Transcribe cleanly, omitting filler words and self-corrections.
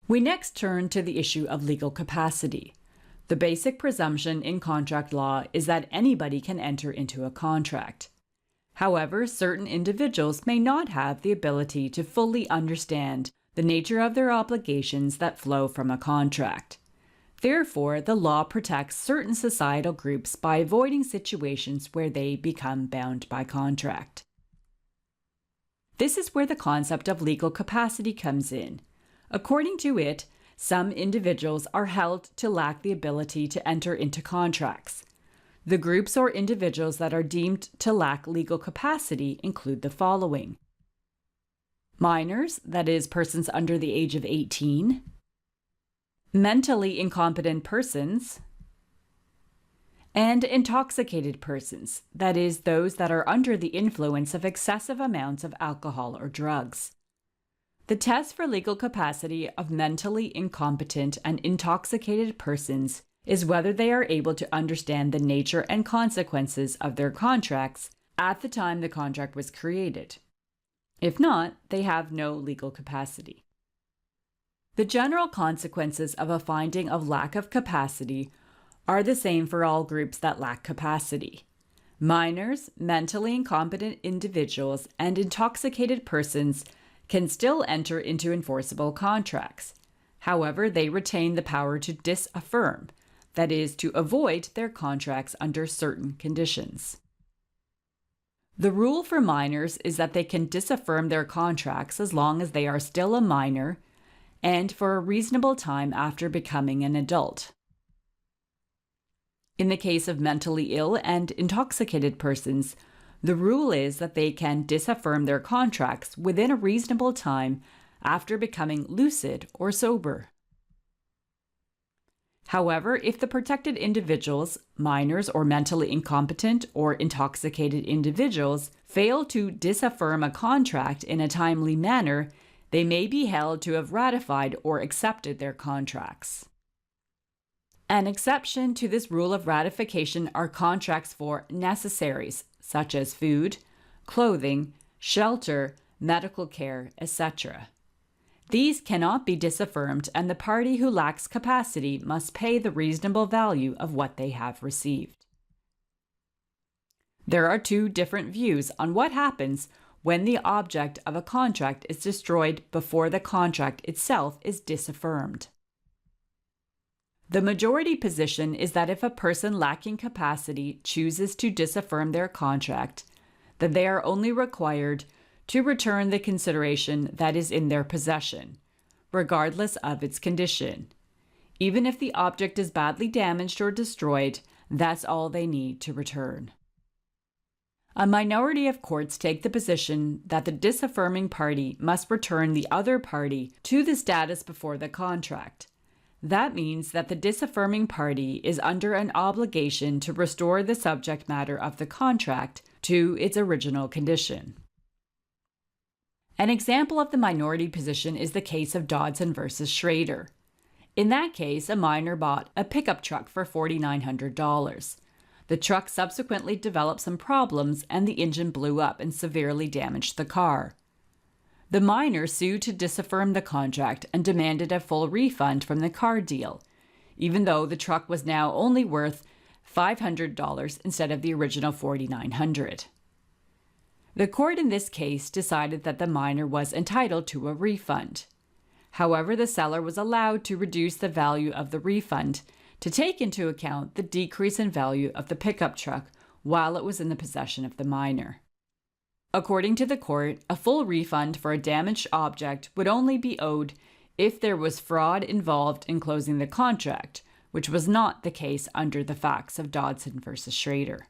We next turn to the issue of legal capacity. The basic presumption in contract law is that anybody can enter into a contract. However, certain individuals may not have the ability to fully understand the nature of their obligations that flow from a contract. Therefore, the law protects certain societal groups by avoiding situations where they become bound by contract. This is where the concept of legal capacity comes in. According to it, some individuals are held to lack the ability to enter into contracts. The groups or individuals that are deemed to lack legal capacity include the following: minors, that is, persons under the age of 18, mentally incompetent persons, and intoxicated persons, that is, those that are under the influence of excessive amounts of alcohol or drugs. The test for legal capacity of mentally incompetent and intoxicated persons is whether they are able to understand the nature and consequences of their contracts at the time the contract was created. If not, they have no legal capacity. The general consequences of a finding of lack of capacity are the same for all groups that lack capacity. Minors, mentally incompetent individuals, and intoxicated persons can still enter into enforceable contracts. However, they retain the power to disaffirm, that is, to avoid their contracts under certain conditions. The rule for minors is that they can disaffirm their contracts as long as they are still a minor and for a reasonable time after becoming an adult. In the case of mentally ill and intoxicated persons, the rule is that they can disaffirm their contracts within a reasonable time after becoming lucid or sober. However, if the protected individuals, minors or mentally incompetent or intoxicated individuals, fail to disaffirm a contract in a timely manner, they may be held to have ratified or accepted their contracts. An exception to this rule of ratification are contracts for necessaries, such as food, clothing, shelter, medical care, etc. These cannot be disaffirmed, and the party who lacks capacity must pay the reasonable value of what they have received. There are two different views on what happens when the object of a contract is destroyed before the contract itself is disaffirmed. The majority position is that if a person lacking capacity chooses to disaffirm their contract, that they are only required to return the consideration that is in their possession, regardless of its condition. Even if the object is badly damaged or destroyed, that's all they need to return. A minority of courts take the position that the disaffirming party must return the other party to the status before the contract. That means that the disaffirming party is under an obligation to restore the subject matter of the contract to its original condition. An example of the minority position is the case of Dodson versus Schrader. In that case, a minor bought a pickup truck for $4,900. The truck subsequently developed some problems and the engine blew up and severely damaged the car. The minor sued to disaffirm the contract and demanded a full refund from the car deal, even though the truck was now only worth $500 instead of the original $4,900. The court in this case decided that the minor was entitled to a refund. However, the seller was allowed to reduce the value of the refund to take into account the decrease in value of the pickup truck while it was in the possession of the minor. According to the court, a full refund for a damaged object would only be owed if there was fraud involved in closing the contract, which was not the case under the facts of Dodson versus Schrader.